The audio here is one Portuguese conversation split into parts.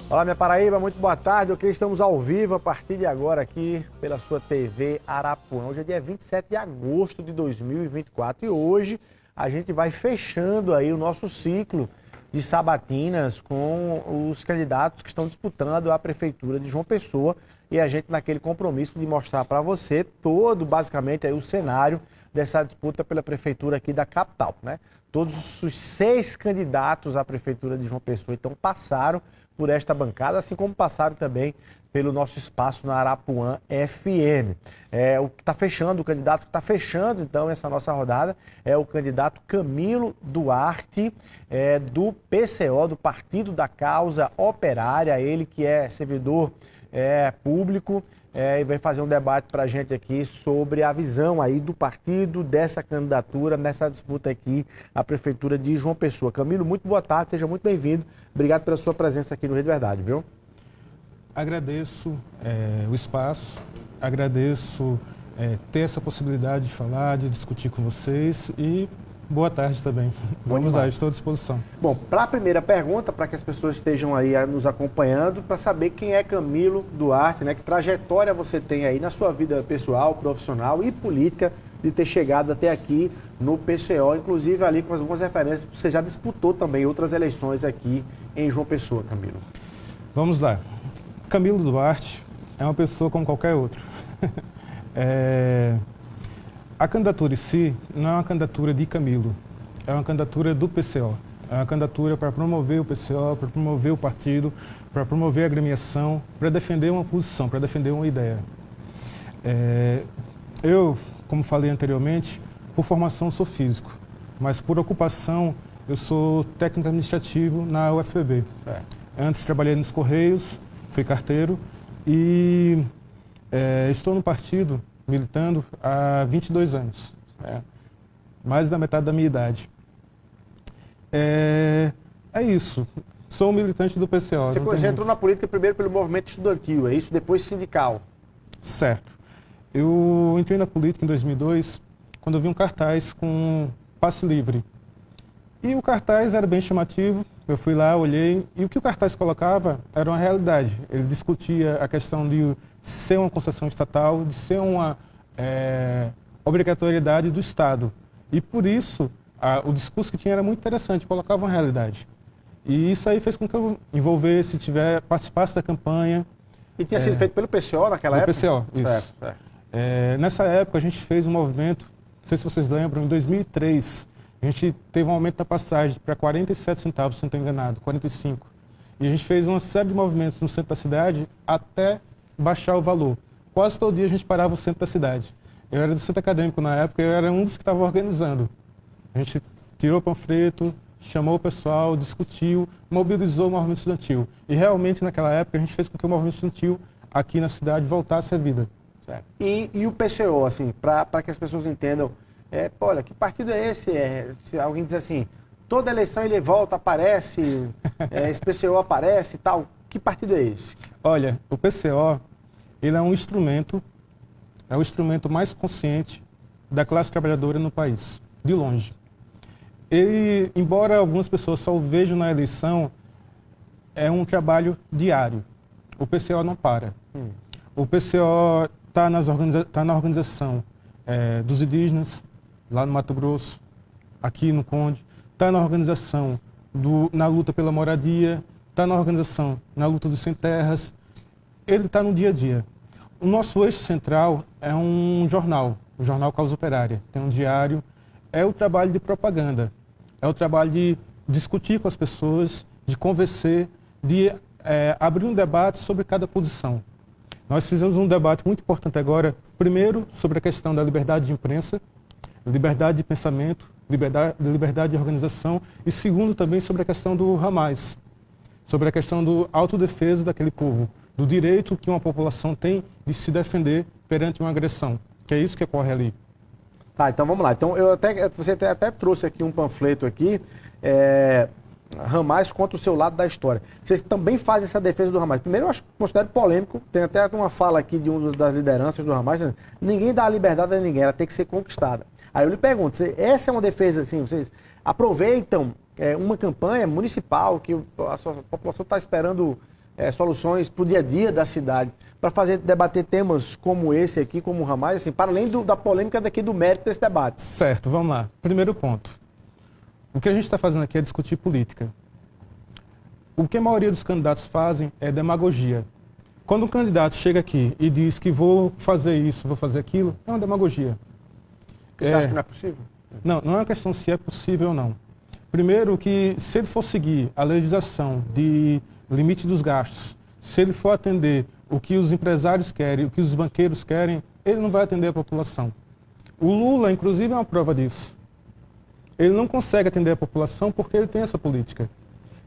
Olá, minha Paraíba, muito boa tarde. Ok, estamos ao vivo a partir de agora aqui pela sua TV Arapuã. Hoje é dia 27 de agosto de 2024 e hoje a gente vai fechando aí o nosso ciclo de sabatinas com os candidatos que estão disputando a Prefeitura de João Pessoa e a gente naquele compromisso de mostrar para você todo, basicamente, aí o cenário dessa disputa pela Prefeitura aqui da capital, né? Todos os 6 candidatos à Prefeitura de João Pessoa então passaram por esta bancada, assim como passaram também pelo nosso espaço na Arapuã FM. O que está fechando, o candidato que está fechando, então, essa nossa rodada é o candidato Camilo Duarte, do PCO, do Partido da Causa Operária, ele que é servidor público, e vai fazer um debate para a gente aqui sobre a visão aí do partido, dessa candidatura, nessa disputa aqui à Prefeitura de João Pessoa. Camilo, muito boa tarde, seja muito bem-vindo. Obrigado pela sua presença aqui no Rede Verdade, viu? Agradeço o espaço, agradeço ter essa possibilidade de falar, de discutir com vocês e boa tarde também. Vamos lá, estou à disposição. Bom, para a primeira pergunta, para que as pessoas estejam aí nos acompanhando, para saber quem é Camilo Duarte, né? Que trajetória você tem aí na sua vida pessoal, profissional e política de ter chegado até aqui no PCO, inclusive ali com algumas referências, você já disputou também outras eleições aqui em João Pessoa, Camilo. Vamos lá. Camilo Duarte é uma pessoa como qualquer outro. A candidatura em si não é uma candidatura de Camilo, é uma candidatura do PCO. É uma candidatura para promover o PCO, para promover o partido, para promover a agremiação, para defender uma posição, para defender uma ideia. Eu, como falei anteriormente, por formação sou físico, mas por ocupação eu sou técnico administrativo na UFPB. Antes trabalhei nos Correios, fui carteiro e estou no partido militando há 22 anos, mais da metade da minha idade. É isso, sou um militante do PCO. Você entrou na política primeiro pelo movimento estudantil, é isso? Depois sindical. Certo. Eu entrei na política em 2002, quando eu vi um cartaz com passe livre. E o cartaz era bem chamativo, eu fui lá, olhei, e o que o cartaz colocava era uma realidade. Ele discutia a questão de ser uma concessão estatal, de ser uma obrigatoriedade do Estado. E por isso, o discurso que tinha era muito interessante, colocava uma realidade. E isso aí fez com que eu envolvesse, participasse da campanha. E tinha sido feito pelo PCO naquela época? Pelo PCO, isso. Certo. Nessa época a gente fez um movimento, não sei se vocês lembram, em 2003, a gente teve um aumento da passagem para 47 centavos, se não estou enganado, 45. E a gente fez uma série de movimentos no centro da cidade até baixar o valor. Quase todo dia a gente parava no centro da cidade. Eu era do centro acadêmico na época, eu era um dos que estava organizando. A gente tirou o panfleto, chamou o pessoal, discutiu, mobilizou o movimento estudantil. E realmente naquela época a gente fez com que o movimento estudantil aqui na cidade voltasse à vida. E o PCO, assim, para que as pessoas entendam, olha, que partido é esse? Se alguém diz assim, toda eleição ele volta, aparece, esse PCO aparece e tal, que partido é esse? Olha, o PCO, ele é um instrumento mais consciente da classe trabalhadora no país, de longe. Ele, embora algumas pessoas só o vejam na eleição, é um trabalho diário. O PCO não para. O PCO está na organização dos indígenas, lá no Mato Grosso, aqui no Conde, está na organização na luta pela moradia, está na organização na luta dos sem terras. Ele está no dia a dia. O nosso eixo central é um jornal, o Jornal Causa Operária. Tem um diário, é o trabalho de propaganda, é o trabalho de discutir com as pessoas, de convencer, de abrir um debate sobre cada posição. Nós fizemos um debate muito importante agora, primeiro sobre a questão da liberdade de imprensa, liberdade de pensamento, liberdade de organização e segundo também sobre a questão do ramais, sobre a questão da autodefesa daquele povo, do direito que uma população tem de se defender perante uma agressão, que é isso que ocorre ali. Tá, então vamos lá. Então você até trouxe aqui um panfleto aqui, Ramais contra o seu lado da história. Vocês também fazem essa defesa do Ramais. Primeiro, eu considero polêmico, tem até uma fala aqui de das lideranças do Ramais, ninguém dá a liberdade a ninguém, ela tem que ser conquistada. Aí eu lhe pergunto, essa é uma defesa, assim, vocês aproveitam uma campanha municipal que a sua população está esperando soluções para o dia a dia da cidade, para debater temas como esse aqui, como o Ramais, assim, para além da polêmica daqui, do mérito desse debate. Certo, vamos lá. Primeiro ponto. O que a gente está fazendo aqui é discutir política. O que a maioria dos candidatos fazem é demagogia. Quando um candidato chega aqui e diz que vou fazer isso, vou fazer aquilo, é uma demagogia. Você acha que não é possível? Não, não é uma questão se é possível ou não. Primeiro que se ele for seguir a legislação de limite dos gastos, se ele for atender o que os empresários querem, o que os banqueiros querem, ele não vai atender a população. O Lula, inclusive, é uma prova disso. Ele não consegue atender a população porque ele tem essa política.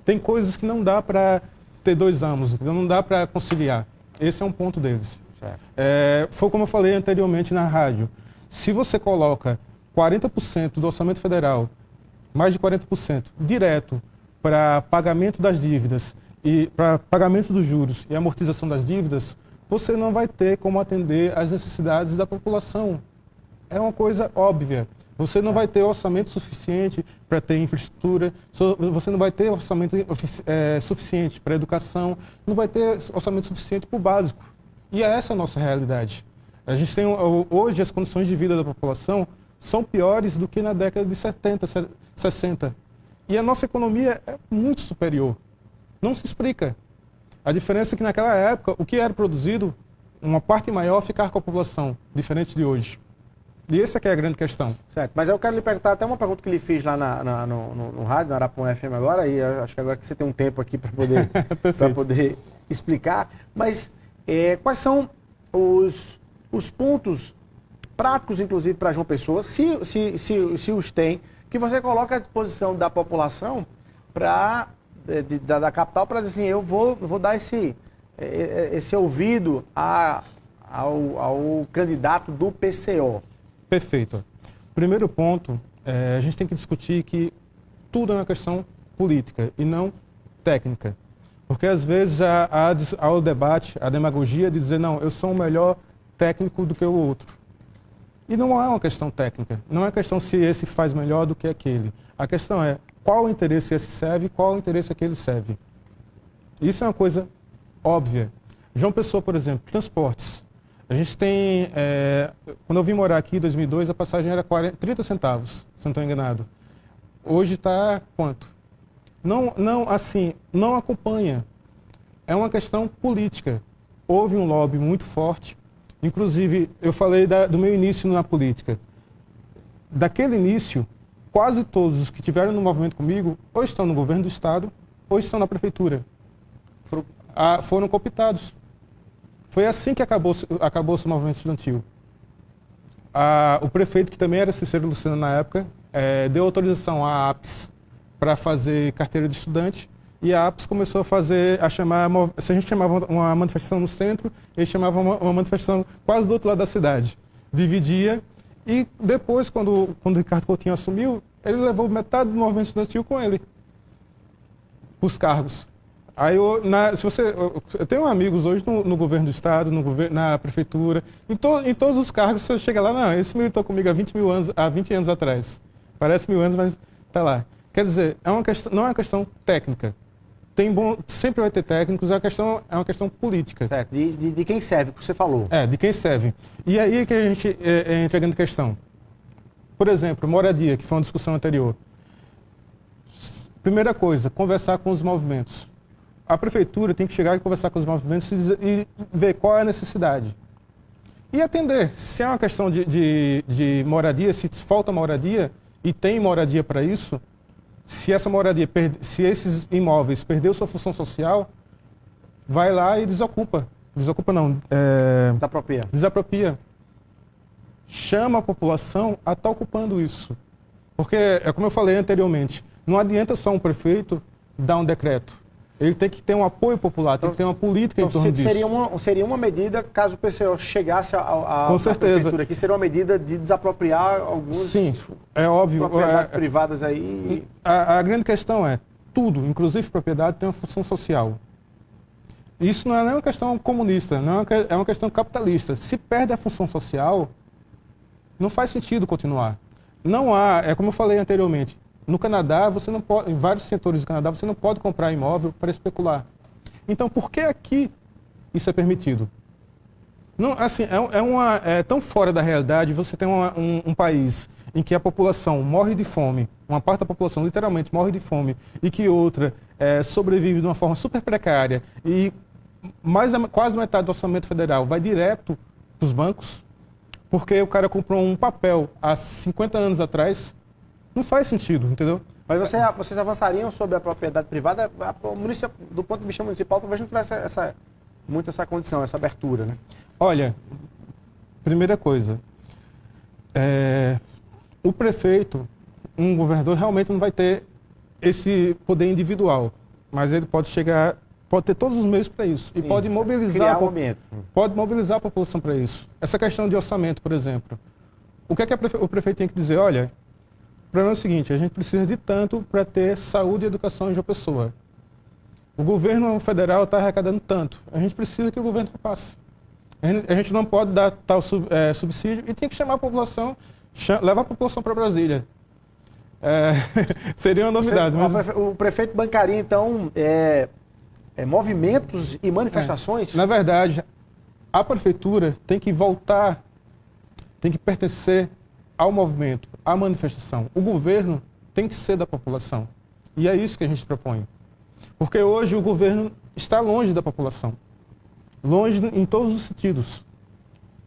Tem coisas que não dá para ter 2 anos, não dá para conciliar. Esse é um ponto deles. Foi como eu falei anteriormente na rádio. Se você coloca 40% do orçamento federal, mais de 40%, direto para pagamento das dívidas e para pagamento dos juros e amortização das dívidas, você não vai ter como atender às necessidades da população. É uma coisa óbvia. Você não vai ter orçamento suficiente para ter infraestrutura, você não vai ter orçamento suficiente para educação, não vai ter orçamento suficiente para o básico. E é essa a nossa realidade. A gente tem, hoje, as condições de vida da população são piores do que na década de 70, 60. E a nossa economia é muito superior. Não se explica. A diferença é que naquela época, o que era produzido, uma parte maior ficava com a população, diferente de hoje. E essa que é a grande questão. Certo, mas eu quero lhe perguntar até uma pergunta que ele fez lá no rádio, na Arapuã FM agora, e acho que agora que você tem um tempo aqui para poder explicar, mas quais são os pontos práticos, inclusive, para João Pessoa, se os tem, que você coloca à disposição da população da capital para dizer assim, eu vou dar esse ouvido ao candidato do PCO. Perfeito. Primeiro ponto, a gente tem que discutir que tudo é uma questão política e não técnica. Porque às vezes há o debate, a demagogia de dizer, não, eu sou o melhor técnico do que o outro. E não é uma questão técnica, não é uma questão se esse faz melhor do que aquele. A questão é qual interesse esse serve e qual interesse aquele serve. Isso é uma coisa óbvia. João Pessoa, por exemplo, transportes. A gente tem, quando eu vim morar aqui em 2002, a passagem era 30 centavos, se não estou enganado. Hoje está quanto? Não acompanha. É uma questão política. Houve um lobby muito forte. Inclusive, eu falei do meu início na política. Daquele início, quase todos os que estiveram no movimento comigo, ou estão no governo do estado, ou estão na prefeitura. Foram cooptados. Foi assim que acabou-se o movimento estudantil. O prefeito, que também era Cicero Lucena na época, deu autorização à APES para fazer carteira de estudante, e a APES começou a chamar, se a gente chamava uma manifestação no centro, eles chamavam uma manifestação quase do outro lado da cidade. Dividia, e depois, quando o Ricardo Coutinho assumiu, ele levou metade do movimento estudantil com ele, os cargos. Aí eu tenho amigos hoje no governo do estado, na prefeitura, em todos os cargos. Você chega lá, não, esse militou comigo há 20 anos atrás. Parece 1000 anos, mas está lá. Quer dizer, não é uma questão técnica. Sempre vai ter técnicos, é uma questão política. Certo, de quem serve, o que você falou. De quem serve. E aí é que a gente entra em grande questão. Por exemplo, moradia, que foi uma discussão anterior. Primeira coisa, conversar com os movimentos. A prefeitura tem que chegar e conversar com os movimentos e ver qual é a necessidade. E atender. Se é uma questão de moradia, se falta moradia e tem moradia para isso, se esses imóveis perderam sua função social, vai lá e desocupa. Desocupa não. Desapropria. Chama a população a estar ocupando isso. Porque, como eu falei anteriormente, não adianta só um prefeito dar um decreto. Ele tem que ter um apoio popular, tem que ter uma política em torno disso. Seria uma medida, caso o PCO chegasse com certeza. Prefeitura aqui, seria uma medida de desapropriar alguns... Sim, é óbvio. Propriedades privadas aí. A grande questão é, tudo, inclusive propriedade, tem uma função social. Isso não é uma questão comunista, é uma questão capitalista. Se perde a função social, não faz sentido continuar. Não há, como eu falei anteriormente, no Canadá, você não pode, em vários setores do Canadá, você não pode comprar imóvel para especular. Então, por que aqui isso é permitido? Não, assim, é tão fora da realidade você tem um país em que a população morre de fome, uma parte da população literalmente morre de fome, e que outra sobrevive de uma forma super precária, e quase metade do orçamento federal vai direto para os bancos, porque o cara comprou um papel há 50 anos atrás. Não faz sentido, entendeu? Mas vocês avançariam sobre a propriedade privada? Do ponto de vista municipal, talvez não tivesse muito essa condição, essa abertura, né? Olha, primeira coisa, o prefeito, um governador, realmente não vai ter esse poder individual, mas ele pode ter todos os meios para isso. Sim, e pode mobilizar, pode mobilizar a população para isso. Essa questão de orçamento, por exemplo. O que é que o prefeito tem que dizer? Olha, o problema é o seguinte, a gente precisa de tanto para ter saúde e educação em João Pessoa. O governo federal está arrecadando tanto. A gente precisa que o governo repasse. A gente não pode dar tal subsídio e tem que chamar a população, levar a população para Brasília. Seria uma novidade. O prefeito bancaria, então, movimentos e manifestações? Na verdade, a prefeitura tem que voltar, tem que pertencer ao movimento, à manifestação. O governo tem que ser da população. E é isso que a gente propõe. Porque hoje o governo está longe da população. Longe em todos os sentidos.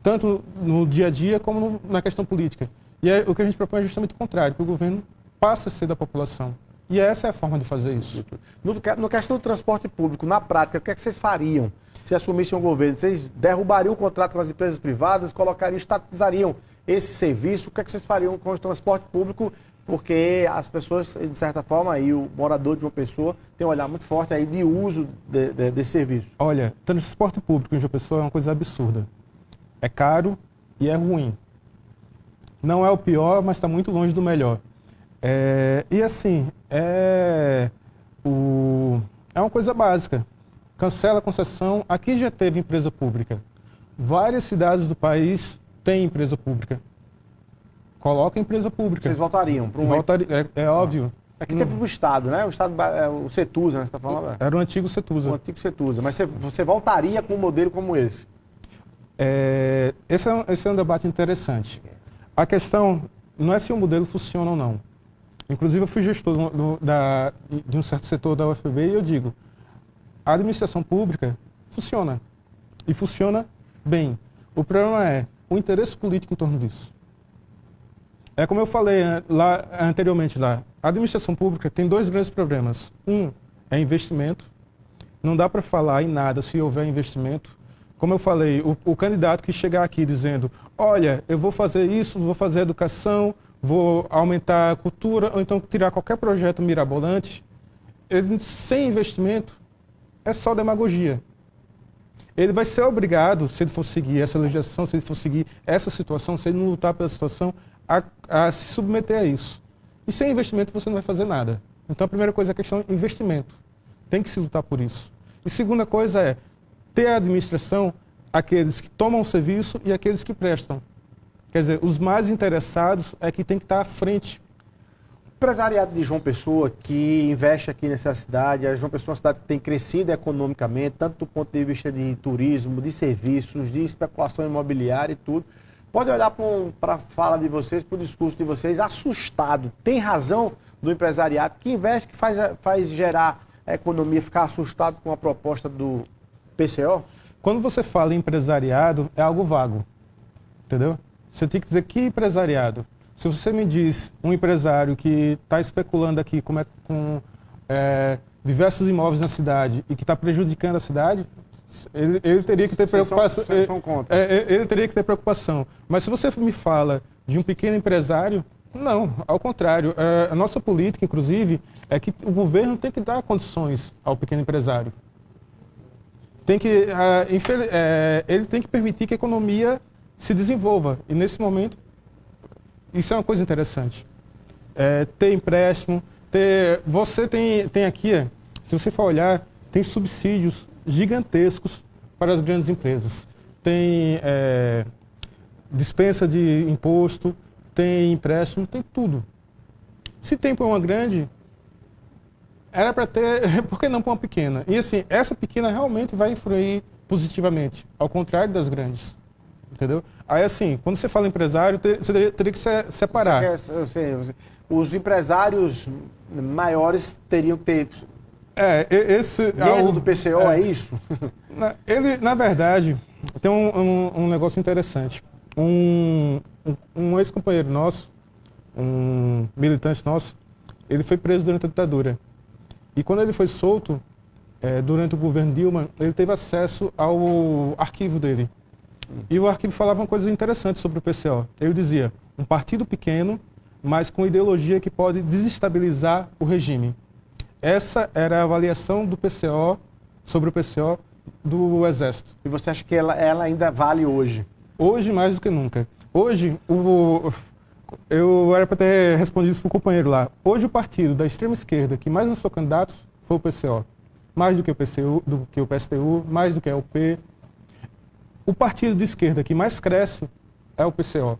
Tanto no dia a dia como na questão política. E o que a gente propõe é justamente o contrário, que o governo passe a ser da população. E essa é a forma de fazer isso. No questão do transporte público, na prática, o que é que vocês fariam se assumissem o governo? Vocês derrubariam o contrato com as empresas privadas, estatizariam esse serviço? O que é que vocês fariam com o transporte público? Porque as pessoas, de certa forma, e o morador de uma pessoa tem um olhar muito forte aí de uso desse serviço. Olha, transporte público em João Pessoa é uma coisa absurda. É caro e é ruim. Não é o pior, mas está muito longe do melhor. E assim, é uma coisa básica. Cancela a concessão. Aqui já teve empresa pública. Várias cidades do país têm empresa pública. Coloca empresa pública. Vocês voltariam para É óbvio. Aqui teve o Estado, né? O Estado, o Cetusa, né? Você está falando? Era o antigo Cetusa. O antigo Cetusa. Mas você voltaria com um modelo como esse? Esse é um debate interessante. A questão não é se o modelo funciona ou não. Inclusive, eu fui gestor de um certo setor da UFPB e eu digo, a administração pública funciona. E funciona bem. O problema é o interesse político em torno disso. É como eu falei anteriormente lá, a administração pública tem dois grandes problemas. Um é investimento. Não dá para falar em nada se houver investimento. Como eu falei, o candidato que chegar aqui dizendo, olha, eu vou fazer isso, vou fazer educação, vou aumentar a cultura, ou então tirar qualquer projeto mirabolante, sem investimento, é só demagogia. Ele vai ser obrigado, se ele for seguir essa legislação, se ele for seguir essa situação, se ele não lutar pela situação, a se submeter a isso. E sem investimento você não vai fazer nada. Então a primeira coisa é a questão de investimento. Tem que se lutar por isso. E segunda coisa é ter a administração, aqueles que tomam o serviço e aqueles que prestam. Quer dizer, os mais interessados é que tem que estar à frente. O empresariado de João Pessoa, que investe aqui nessa cidade, a João Pessoa é uma cidade que tem crescido economicamente, tanto do ponto de vista de turismo, de serviços, de especulação imobiliária e tudo. Pode olhar para a fala de vocês, para o discurso de vocês, assustado. Tem razão do empresariado que investe, que faz gerar a economia, ficar assustado com a proposta do PCO? Quando você fala em empresariado, é algo vago, entendeu? Você tem que dizer que empresariado. Se você me diz um empresário que está especulando aqui com diversos imóveis na cidade e que está prejudicando a cidade, ele teria que ter preocupação. Ele teria que ter preocupação. Mas se você me fala de um pequeno empresário, não, ao contrário. A nossa política, inclusive, é que o governo tem que dar condições ao pequeno empresário. Ele tem que permitir que a economia se desenvolva. E nesse momento, isso é uma coisa interessante. Ter empréstimo, você tem aqui, se você for olhar, tem subsídios gigantescos para as grandes empresas. Tem dispensa de imposto, tem empréstimo, tem tudo. Se tem para uma grande, Era para ter, por que não para uma pequena? E assim, essa pequena realmente vai influir positivamente, ao contrário das grandes. Entendeu? Aí assim, quando você fala empresário, você teria que separar. Os empresários maiores teriam que ter esse medo do PCO, é isso? Ele, na verdade, tem um negócio interessante. Um ex-companheiro nosso, um militante nosso, ele foi preso durante a ditadura. E quando ele foi solto, durante o governo Dilma, ele teve acesso ao arquivo dele. E o arquivo falava uma coisa interessante sobre o PCO. Ele dizia, um partido pequeno, mas com ideologia que pode desestabilizar o regime. Essa era a avaliação do PCO, sobre o PCO do Exército. E você acha que ela ainda vale hoje? Hoje mais do que nunca. Hoje, eu era para ter respondido isso para o companheiro lá. Hoje o partido da extrema esquerda que mais lançou candidatos foi o PCO. Mais do que o PCU, do que o PSTU, mais do que a UP. O partido de esquerda que mais cresce é o PCO.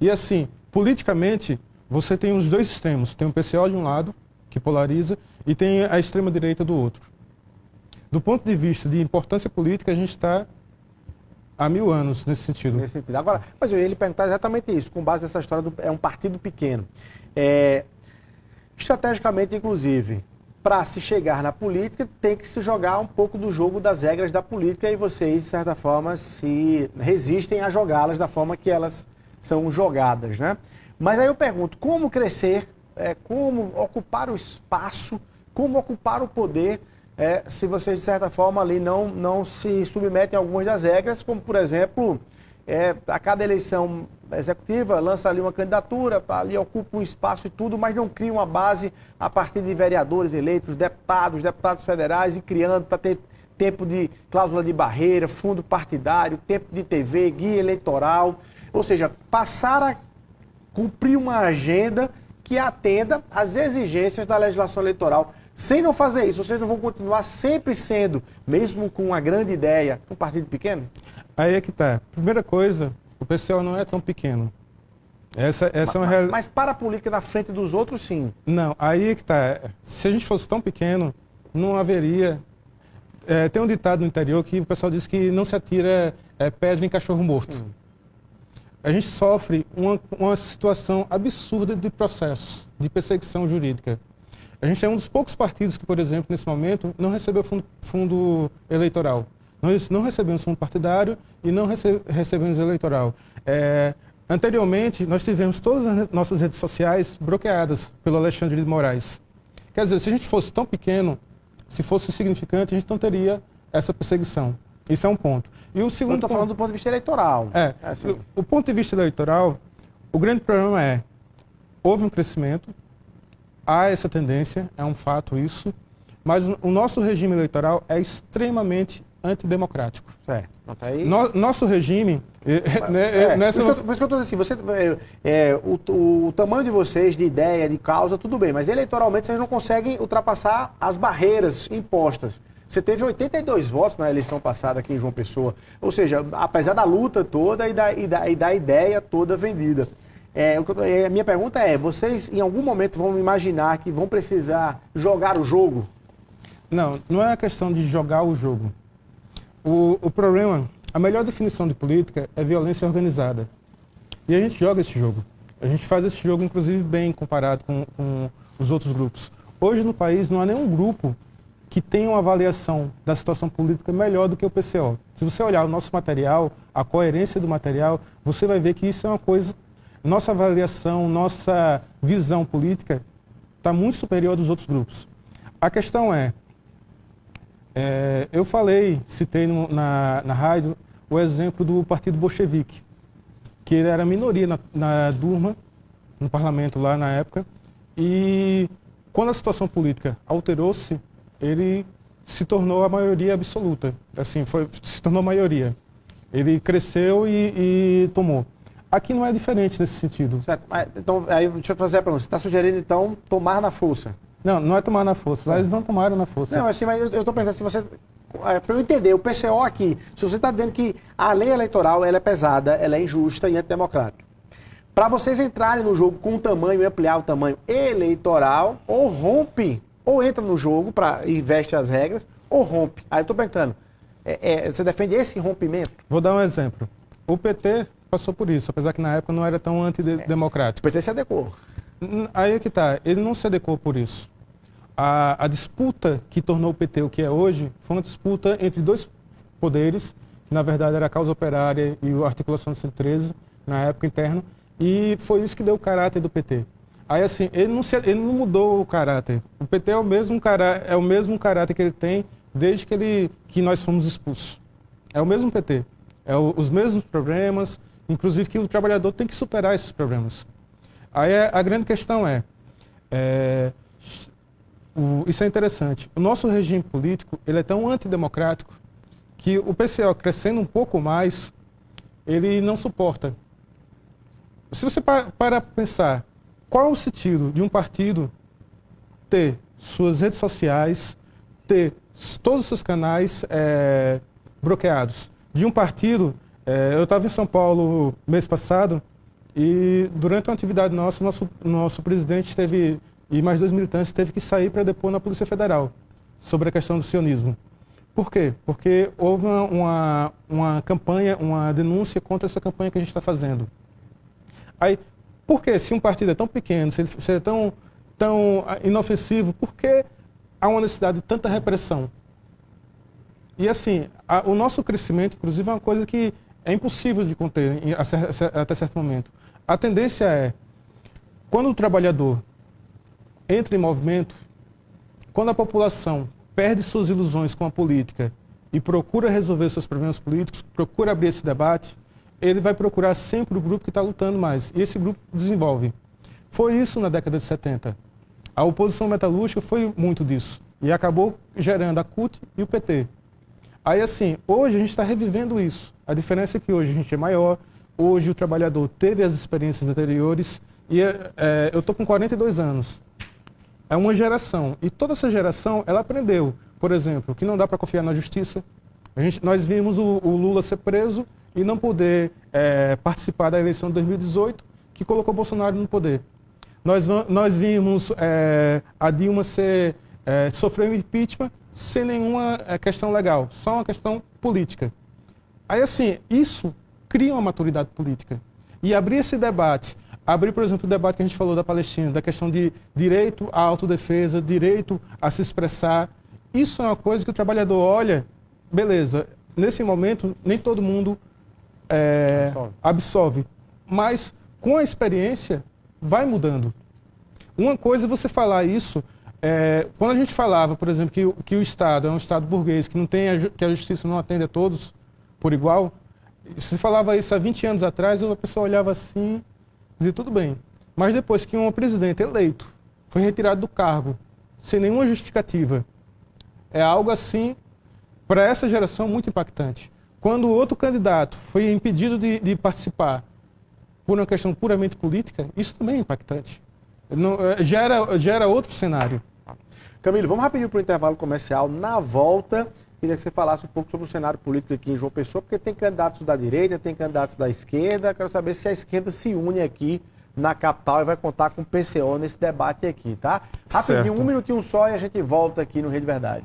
E assim, politicamente, você tem os dois extremos. Tem o PCO de um lado, que polariza, e tem a extrema-direita do outro. Do ponto de vista de importância política, a gente está há 1000 anos nesse sentido. Agora, mas eu ia lhe perguntar exatamente isso, com base nessa história é um partido pequeno. Estrategicamente, inclusive, para se chegar na política, tem que se jogar um pouco do jogo das regras da política e vocês, de certa forma, se resistem a jogá-las da forma que elas são jogadas, né? Mas aí eu pergunto, como crescer, como ocupar o espaço, como ocupar o poder, se vocês, de certa forma, ali não se submetem a algumas das regras, como, por exemplo, a cada eleição executiva lança ali uma candidatura, ali ocupa um espaço e tudo, mas não cria uma base a partir de vereadores eleitos, deputados federais, e criando para ter tempo de cláusula de barreira, fundo partidário, tempo de TV, guia eleitoral, ou seja, passar a cumprir uma agenda que atenda às exigências da legislação eleitoral. Sem não fazer isso, vocês não vão continuar sempre sendo, mesmo com uma grande ideia, um partido pequeno? Aí é que tá. Primeira coisa, o PCO não é tão pequeno. Essa é uma realidade. Mas para a política na frente dos outros, sim. Não, aí é que tá. Se a gente fosse tão pequeno, não haveria... tem um ditado no interior que o pessoal diz que não se atira pedra em cachorro morto. A gente sofre uma situação absurda de processo, de perseguição jurídica. A gente é um dos poucos partidos que, por exemplo, nesse momento, não recebeu fundo eleitoral. Nós não recebemos fundo partidário e não recebemos eleitoral. Anteriormente, nós tivemos todas as nossas redes sociais bloqueadas pelo Alexandre de Moraes. Quer dizer, se a gente fosse tão pequeno, se fosse insignificante, a gente não teria essa perseguição. Isso é um ponto. E o segundo ponto... Eu estou falando do ponto de vista eleitoral. Assim. O ponto de vista eleitoral, o grande problema houve um crescimento, há essa tendência, é um fato isso, mas o nosso regime eleitoral é extremamente antidemocrático. Certo. Aí... Nosso regime... Por isso que eu estou dizendo assim, o tamanho de vocês, de ideia, de causa, tudo bem, mas eleitoralmente vocês não conseguem ultrapassar as barreiras impostas. Você teve 82 votos na eleição passada aqui em João Pessoa, ou seja, apesar da luta toda e da ideia toda vendida. A minha pergunta vocês em algum momento vão imaginar que vão precisar jogar o jogo? Não é a questão de jogar o jogo. O problema, a melhor definição de política é violência organizada. E a gente joga esse jogo. A gente faz esse jogo, inclusive, bem comparado com os outros grupos. Hoje no país não há nenhum grupo que tenha uma avaliação da situação política melhor do que o PCO. Se você olhar o nosso material, a coerência do material, você vai ver que isso é uma coisa... Nossa avaliação, nossa visão política está muito superior dos outros grupos. A questão eu citei na rádio o exemplo do Partido Bolchevique, que ele era minoria na Duma, no parlamento lá na época, e quando a situação política alterou-se, ele se tornou a maioria absoluta, assim, se tornou maioria. Ele cresceu e tomou. Aqui não é diferente nesse sentido. Certo. Então, aí, deixa eu fazer a pergunta. Você está sugerindo, então, tomar na força? Não é tomar na força. Lá eles não tomaram na força. Não, assim, mas eu estou perguntando se você... para eu entender, o PCO aqui, se você está dizendo que a lei eleitoral ela é pesada, ela é injusta e antidemocrática. Para vocês entrarem no jogo com o tamanho e ampliar o tamanho eleitoral, ou rompe ou entra no jogo e veste as regras, ou rompe. Aí eu estou perguntando, você defende esse rompimento? Vou dar um exemplo. O PT passou por isso, apesar que na época não era tão antidemocrático. O PT se adequou. Aí é que tá, ele não se adequou por isso. A disputa que tornou o PT o que é hoje foi uma disputa entre dois poderes, que na verdade era a causa operária e a articulação de 113, na época interna, e foi isso que deu o caráter do PT. Aí assim, ele não mudou o caráter. O PT é o mesmo caráter que ele tem desde que nós fomos expulsos. É o mesmo PT. Os mesmos problemas, inclusive que o trabalhador tem que superar esses problemas. Aí a grande questão isso é interessante. O nosso regime político ele é tão antidemocrático que o PCO, crescendo um pouco mais, ele não suporta. Se você para pensar, qual o sentido de um partido ter suas redes sociais, ter todos os seus canais bloqueados? De um partido, eu estava em São Paulo mês passado, e durante uma atividade nossa, nosso presidente e mais 2 militantes teve que sair para depor na Polícia Federal sobre a questão do sionismo. Por quê? Porque houve uma campanha, uma denúncia contra essa campanha que a gente está fazendo. Aí, por que se um partido é tão pequeno, se ele é tão inofensivo, por que há uma necessidade de tanta repressão? E assim, o nosso crescimento, inclusive, é uma coisa que é impossível de conter até certo momento. A tendência quando o trabalhador entra em movimento, quando a população perde suas ilusões com a política e procura resolver seus problemas políticos, procura abrir esse debate, ele vai procurar sempre o grupo que está lutando mais. E esse grupo desenvolve. Foi isso na década de 70. A oposição metalúrgica foi muito disso. E acabou gerando a CUT e o PT. Aí assim, hoje a gente está revivendo isso. A diferença é que hoje a gente é maior, hoje o trabalhador teve as experiências anteriores, e eu estou com 42 anos. É uma geração, e toda essa geração, ela aprendeu, por exemplo, que não dá para confiar na justiça. Nós vimos o Lula ser preso e não poder participar da eleição de 2018, que colocou Bolsonaro no poder. Nós vimos a Dilma sofrer um impeachment sem nenhuma questão legal, só uma questão política. Aí assim, isso cria uma maturidade política. E abrir esse debate, por exemplo, o debate que a gente falou da Palestina, da questão de direito à autodefesa, direito a se expressar, isso é uma coisa que o trabalhador olha, beleza, nesse momento nem todo mundo absorve, mas com a experiência vai mudando. Uma coisa é você falar isso, quando a gente falava, por exemplo, que o Estado é um Estado burguês, que a justiça não atende a todos por igual, se falava isso há 20 anos atrás, a pessoa olhava assim, dizia tudo bem. Mas depois que um presidente eleito foi retirado do cargo, sem nenhuma justificativa, é algo assim, para essa geração, muito impactante. Quando outro candidato foi impedido de participar por uma questão puramente política, isso também é impactante. Gera outro cenário. Camilo, vamos rapidinho para o intervalo comercial. Na volta, queria que você falasse um pouco sobre o cenário político aqui em João Pessoa, porque tem candidatos da direita, tem candidatos da esquerda. Quero saber se a esquerda se une aqui na capital e vai contar com o PCO nesse debate aqui, tá? Rapidinho, Certo. 1 minutinho só e a gente volta aqui no Rede Verdade.